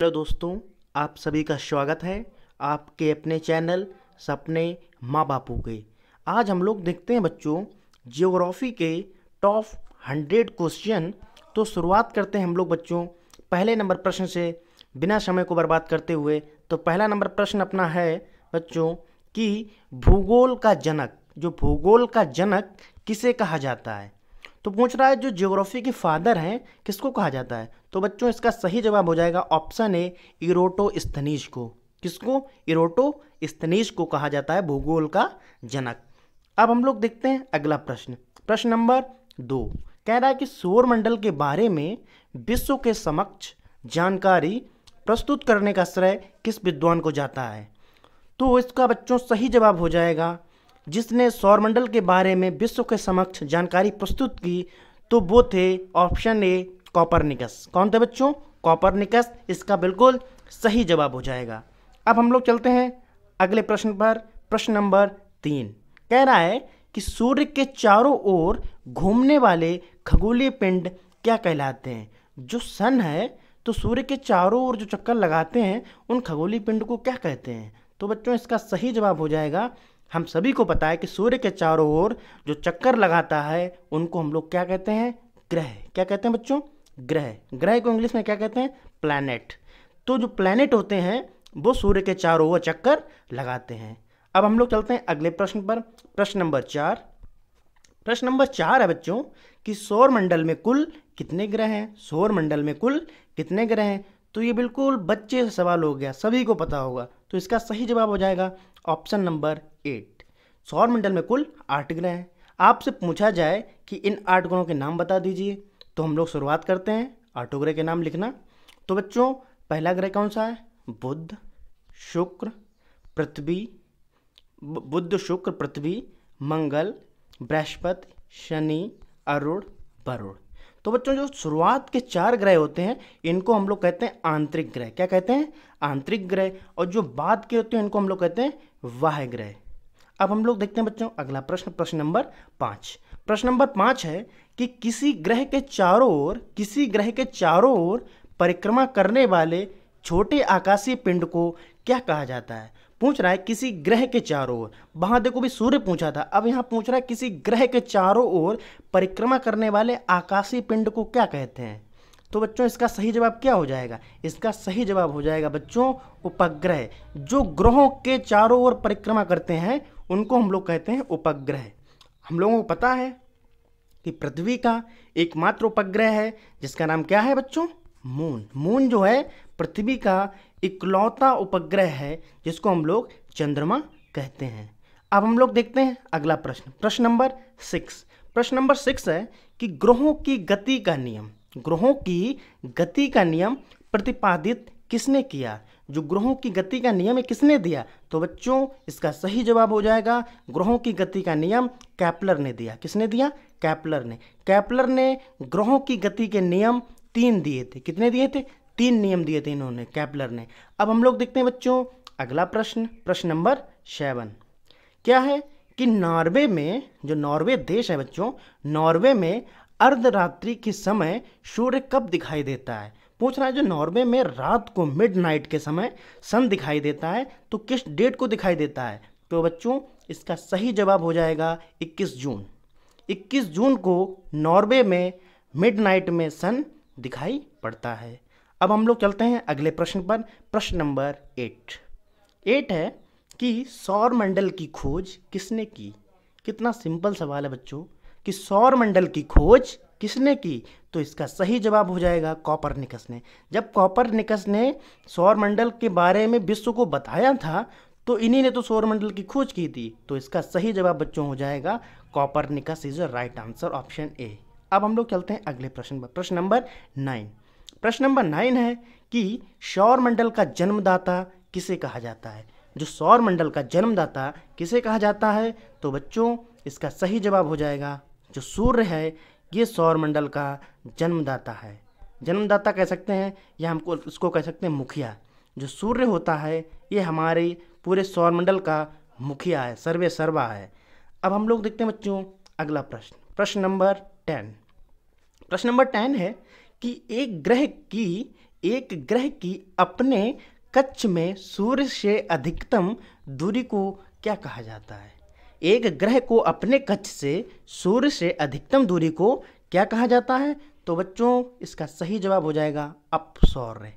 Hello दोस्तों, आप सभी का स्वागत है आपके अपने चैनल सपने माँ बापू के। आज हम लोग देखते हैं बच्चों जियोग्राफी के टॉप 100 क्वेश्चन। तो शुरुआत करते हैं हम लोग बच्चों पहले नंबर प्रश्न से, बिना समय को बर्बाद करते हुए। तो पहला नंबर प्रश्न अपना है बच्चों कि भूगोल का जनक किसे कहा जाता है। तो पूछ रहा है जो ज्योग्राफी के फादर हैं किसको कहा जाता है। तो बच्चों इसका सही जवाब हो जाएगा ऑप्शन ए, इरोटोस्थनीज को। किसको? इरोटोस्थनीज को कहा जाता है भूगोल का जनक। अब हम लोग देखते हैं अगला प्रश्न, प्रश्न नंबर 2। कह रहा है कि सौरमंडल के बारे में विश्व के समक्ष जानकारी प्रस्तुत करने का श्रेय किस विद्वान को जाता है। तो इसका बच्चों सही जवाब हो जाएगा जिसने सौरमंडल के बारे में विश्व के समक्ष जानकारी प्रस्तुत की, तो वो थे ऑप्शन ए, कॉपरनिकस। कौन थे बच्चों? कॉपरनिकस इसका बिल्कुल सही जवाब हो जाएगा। अब हम लोग चलते हैं अगले प्रश्न पर, प्रश्न नंबर 3। कह रहा है कि सूर्य के चारों ओर घूमने वाले खगोलीय पिंड क्या कहलाते हैं। जो सन है तो सूर्य के चारों ओर जो चक्कर लगाते हैं उन खगोलीय पिंड को क्या कहते हैं। तो बच्चों इसका सही जवाब हो जाएगा, हम सभी को पता है कि सूर्य के चारों ओर जो चक्कर लगाता है उनको हम लोग क्या कहते हैं? ग्रह। क्या कहते हैं बच्चों? ग्रह। ग्रह को इंग्लिश में क्या कहते हैं? प्लैनेट। तो जो प्लैनेट होते हैं वो सूर्य के चारों ओर चक्कर लगाते हैं। अब हम लोग चलते हैं अगले प्रश्न पर, प्रश्न नंबर 4। प्रश्न नंबर 4 है बच्चों कि सौरमंडल में कुल कितने ग्रह हैं। सौरमंडल में कुल कितने ग्रह हैं। तो ये बिल्कुल बच्चे से सवाल हो गया, सभी को पता होगा। तो इसका सही जवाब हो जाएगा ऑप्शन नंबर 8। सौरमंडल में कुल 8 ग्रह हैं। आपसे पूछा जाए कि इन 8 ग्रहों के नाम बता दीजिए, तो हम लोग शुरुआत करते हैं 8 ग्रह के नाम लिखना। तो बच्चों पहला ग्रह कौन सा है? बुध, शुक्र, पृथ्वी, बुध, शुक्र, पृथ्वी, मंगल, बृहस्पति, शनि, अरुण, वरुण। तो बच्चों जो शुरुआत के 4 ग्रह होते हैं इनको हम लोग कहते हैं आंतरिक ग्रह। क्या कहते हैं? आंतरिक ग्रह। और जो बाद के होते हैं इनको हम लोग कहते हैं बाह्य ग्रह। अब हम लोग देखते हैं बच्चों अगला प्रश्न, प्रश्न नंबर 5। प्रश्न नंबर 5 है कि किसी ग्रह के चारों ओर परिक्रमा करने वाले छोटे आकाशीय पिंड को क्या कहा जाता है। पूछ रहा है किसी ग्रह के चारों ओर। वहां देखो भी सूर्य पूछा था, अब यहां पूछ रहा है किसी ग्रह के चारों ओर परिक्रमा करने वाले आकाशीय पिंड को क्या कहते हैं। तो बच्चों इसका सही जवाब क्या हो जाएगा? इसका सही जवाब हो जाएगा बच्चों उपग्रह। जो ग्रहों के चारों ओर परिक्रमा करते हैं उनको हम लोग कहते हैं उपग्रह। हम लोगों को पता है कि पृथ्वी का एकमात्र उपग्रह है जिसका नाम क्या है बच्चों? मून। मून जो है पृथ्वी का इकलौता उपग्रह है जिसको हम लोग चंद्रमा कहते हैं। अब हम लोग देखते हैं अगला प्रश्न, प्रश्न नंबर 6। प्रश्न नंबर 6 है कि ग्रहों की गति का नियम प्रतिपादित किसने किया। जो ग्रहों की गति का नियम है किसने दिया। तो बच्चों इसका सही जवाब हो जाएगा ग्रहों की गति का नियम केपलर ने दिया। किसने दिया? केपलर ने। केपलर ने ग्रहों की गति के नियम 3 दिए थे। कितने दिए थे? 3 नियम दिए थे इन्होंने, केपलर ने। अब हम लोग देखते हैं बच्चों अगला प्रश्न, प्रश्न नंबर 7। क्या है कि नॉर्वे में, जो नॉर्वे देश है बच्चों, नॉर्वे में अर्धरात्रि के समय सूर्य कब दिखाई देता है। पूछ रहा है जो नॉर्वे में रात को मिडनाइट के समय सन दिखाई देता है तो किस डेट को दिखाई देता है। तो बच्चों इसका सही जवाब हो जाएगा 21 जून। 21 जून को नॉर्वे में मिडनाइट में सन दिखाई पड़ता है। अब हम लोग चलते हैं अगले प्रश्न पर, प्रश्न नंबर 8 है कि सौरमंडल की खोज किसने की। कितना सिंपल सवाल है बच्चों कि सौरमंडल की खोज किसने की। तो इसका सही जवाब हो जाएगा कॉपरनिकस ने। जब कॉपरनिकस ने सौरमंडल के बारे में विश्व को बताया था तो इन्हीं ने तो सौरमंडल की खोज की थी। तो इसका सही जवाब बच्चों हो जाएगा Copernicus is the right answer, option A. अब हम लोग चलते हैं अगले प्रश्न पर, प्रश्न नंबर 9। प्रश्न नंबर 9 है कि सौरमंडल का जन्मदाता किसे कहा जाता है। जो सौरमंडल का जन्मदाता किसे कहा जाता है। तो बच्चों इसका सही जवाब हो जाएगा जो सूर्य है ये सौरमंडल का जन्मदाता है। जन्मदाता कह सकते हैं या हमको इसको कह सकते हैं मुखिया। जो सूर्य होता है ये हमारे पूरे सौरमंडल का मुखिया है, सर्वे सर्वा है। अब हम लोग देखते हैं बच्चों अगला प्रश्न, प्रश्न नंबर 10। प्रश्न नंबर 10 है कि एक ग्रह की एक ग्रह की अपने कक्ष में सूर्य से अधिकतम दूरी को क्या कहा जाता है? एक ग्रह को अपने कक्ष से सूर्य से अधिकतम दूरी को क्या कहा जाता है? तो बच्चों इसका सही जवाब हो जाएगा अपसौर्य।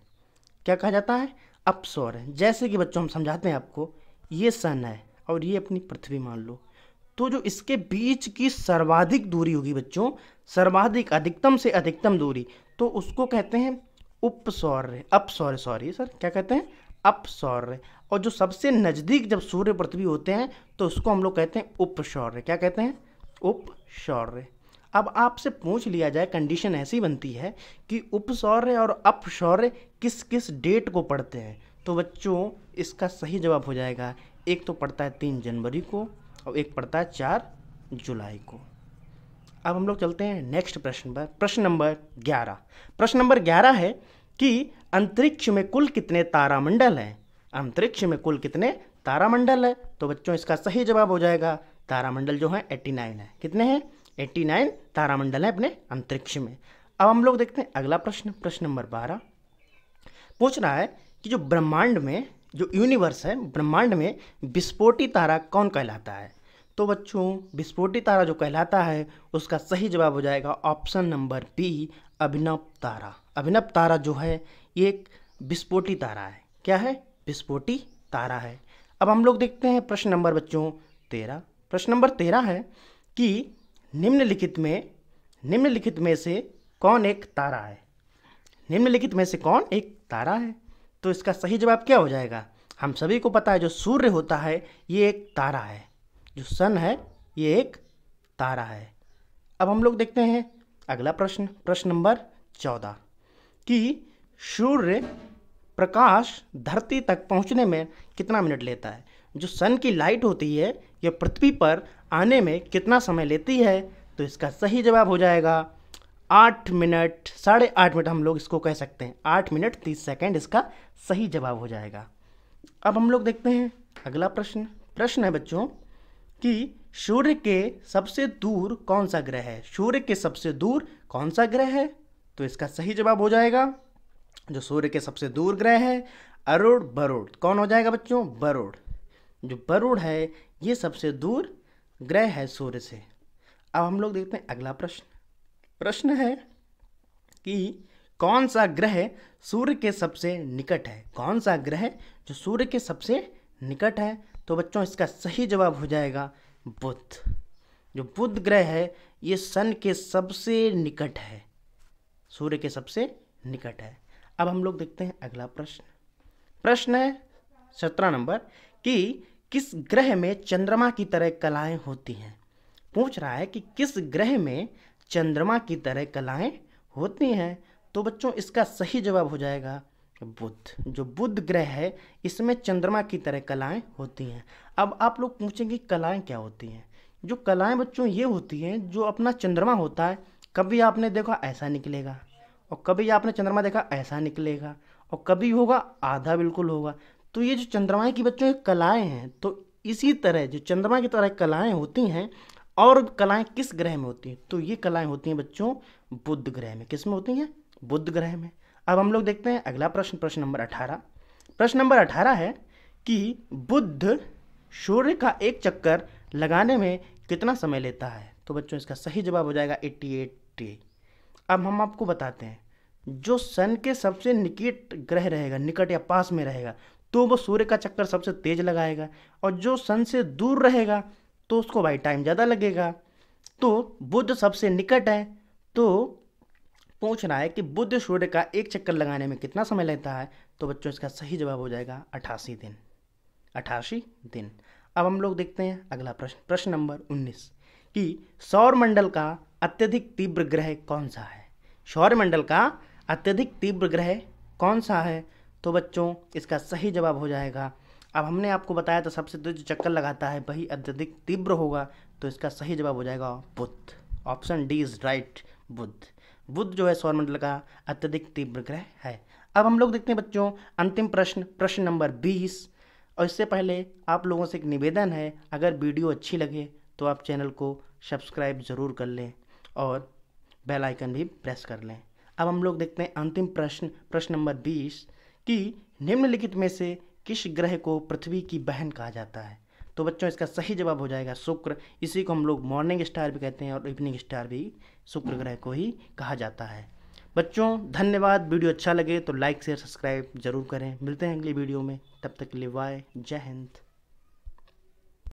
क्या कहा जाता है? अपसौर्य। जैसे कि बच्चों हम समझाते हैं आपको, ये सन है और ये अपनी पृथ्वी मान लो, तो जो इसके बीच की सर्वाधिक दूरी होगी बच्चों, सर्वाधिक अधिकतम से अधिकतम दूरी, तो उसको कहते हैं उपसौर्य, अपसौर्य, सॉरी सर, क्या कहते हैं? अपसौर्य। और जो सबसे नज़दीक जब सूर्य पृथ्वी होते हैं तो उसको हम लोग कहते हैं उपसौर्य। क्या कहते हैं? उपसौर्य। अब आपसे पूछ लिया जाए, कंडीशन ऐसी बनती है कि उपसौर्य और अपसौर्य किस किस डेट को पढ़ते हैं, तो बच्चों इसका सही जवाब हो जाएगा, एक तो पड़ता है 3 जनवरी को और एक पड़ता है 4 जुलाई को। अब हम लोग चलते हैं नेक्स्ट प्रश्न पर। प्रश्न नंबर 11। प्रश्न नंबर 11 है कि अंतरिक्ष में कुल कितने तारामंडल हैं? अंतरिक्ष में कुल कितने तारामंडल है? तो बच्चों इसका सही जवाब हो जाएगा, तारामंडल जो है 89 है। कितने हैं? 89 तारामंडल है अपने अंतरिक्ष में। अब हम लोग देखते हैं अगला प्रश्न। प्रश्न नंबर 12 पूछ रहा है कि जो ब्रह्मांड में, जो यूनिवर्स है, ब्रह्मांड में विस्फोटी तारा कौन कहलाता है? तो बच्चों विस्फोटी तारा जो कहलाता है उसका सही जवाब हो जाएगा ऑप्शन नंबर बी, अभिनव तारा। अभिनव तारा जो है ये एक विस्फोटी तारा है। क्या है? विस्फोटी तारा है। अब हम लोग देखते हैं प्रश्न नंबर बच्चों 13। प्रश्न नंबर 13 है कि निम्नलिखित में से कौन एक तारा है? निम्नलिखित में से कौन एक तारा है? तो इसका सही जवाब क्या हो जाएगा? हम सभी को पता है जो सूर्य होता है ये एक तारा है, जो सन है ये एक तारा है। अब हम लोग देखते हैं अगला प्रश्न। प्रश्न नंबर 14 कि सूर्य प्रकाश धरती तक पहुंचने में कितना मिनट लेता है? जो सन की लाइट होती है यह पृथ्वी पर आने में कितना समय लेती है? तो इसका सही जवाब हो जाएगा 8 मिनट, 8.5 मिनट हम लोग इसको कह सकते हैं। 8 मिनट 30 सेकेंड इसका सही जवाब हो जाएगा। अब हम लोग देखते हैं अगला प्रश्न। प्रश्न है बच्चों कि सूर्य के सबसे दूर कौन सा ग्रह है? सूर्य के सबसे दूर कौन सा ग्रह है? तो इसका सही जवाब हो जाएगा, जो सूर्य के सबसे दूर ग्रह है, अरुण बरुण। कौन हो जाएगा बच्चों? बरुण। जो बरुण है ये सबसे दूर ग्रह है सूर्य से। अब हम लोग देखते हैं अगला प्रश्न। प्रश्न है कि कौन सा ग्रह सूर्य के सबसे निकट है? कौन सा ग्रह जो सूर्य के सबसे निकट है? तो बच्चों इसका सही जवाब हो जाएगा बुध। जो बुध ग्रह है ये सन के सबसे निकट है, सूर्य के सबसे निकट है। अब हम लोग देखते हैं अगला प्रश्न। प्रश्न है 17 नंबर कि किस ग्रह में चंद्रमा की तरह कलाएं होती हैं? पूछ रहा है कि किस ग्रह में चंद्रमा की तरह कलाएं होती हैं? तो बच्चों इसका सही जवाब हो जाएगा बुध। जो बुध ग्रह है इसमें चंद्रमा की तरह कलाएं होती हैं। अब आप लोग पूछेंगे कलाएं क्या होती हैं? जो कलाएं बच्चों ये होती हैं, जो अपना चंद्रमा होता है, कभी आपने देखा ऐसा निकलेगा और कभी आपने चंद्रमा देखा ऐसा निकलेगा और कभी होगा आधा बिल्कुल होगा। तो ये जो चंद्रमा की बच्चों की कलाएं हैं, तो इसी तरह जो चंद्रमा की तरह कलाएं होती हैं, और कलाएं किस ग्रह में होती हैं? तो ये कलाएं होती हैं बच्चों बुध ग्रह में। किस में होती हैं? बुध ग्रह में। अब हम लोग देखते हैं अगला प्रश्न। प्रश्न नंबर 18। प्रश्न नंबर 18 है कि बुध सूर्य का एक चक्कर लगाने में कितना समय लेता है? तो बच्चों इसका सही जवाब हो जाएगा 88 डे। अब हम आपको बताते हैं, जो सन के सबसे निकट ग्रह रहेगा, निकट या पास में रहेगा, तो वो सूर्य का चक्कर सबसे तेज लगाएगा, और जो सन से दूर रहेगा तो उसको भाई टाइम ज़्यादा लगेगा। तो बुध सबसे निकट है, तो पूछ रहा है कि बुध सूर्य का एक चक्कर लगाने में कितना समय लेता है? तो बच्चों इसका सही जवाब हो जाएगा 88 दिन। 88 दिन। अब हम लोग देखते हैं अगला प्रश्न। प्रश्न नंबर 19 कि सौरमंडल का अत्यधिक तीव्र ग्रह कौन सा है? सौरमंडल का अत्यधिक तीव्र ग्रह कौन सा है? तो बच्चों इसका सही जवाब हो जाएगा, अब हमने आपको बताया था सबसे तेज चक्कर लगाता है वही अत्यधिक तीव्र होगा, तो इसका सही जवाब हो जाएगा बुध। ऑप्शन डी इज राइट, बुध। बुध जो है सौरमंडल का अत्यधिक तीव्र ग्रह है। अब हम लोग देखते हैं बच्चों अंतिम प्रश्न, प्रश्न नंबर 20। और इससे पहले आप लोगों से एक निवेदन है, अगर वीडियो अच्छी लगे तो आप चैनल को सब्सक्राइब ज़रूर कर लें और बेल आइकन भी प्रेस कर लें। अब हम लोग देखते हैं अंतिम प्रश्न, प्रश्न नंबर 20 कि निम्नलिखित में से किस ग्रह को पृथ्वी की बहन कहा जाता है। तो बच्चों इसका सही जवाब हो जाएगा शुक्र। इसी को हम लोग मॉर्निंग स्टार भी कहते हैं और इवनिंग स्टार भी शुक्र ग्रह को ही कहा जाता है। बच्चों धन्यवाद। वीडियो अच्छा लगे तो लाइक शेयर सब्सक्राइब जरूर करें। मिलते हैं अगली वीडियो में, तब तक के लिए बाय, जय हिंद।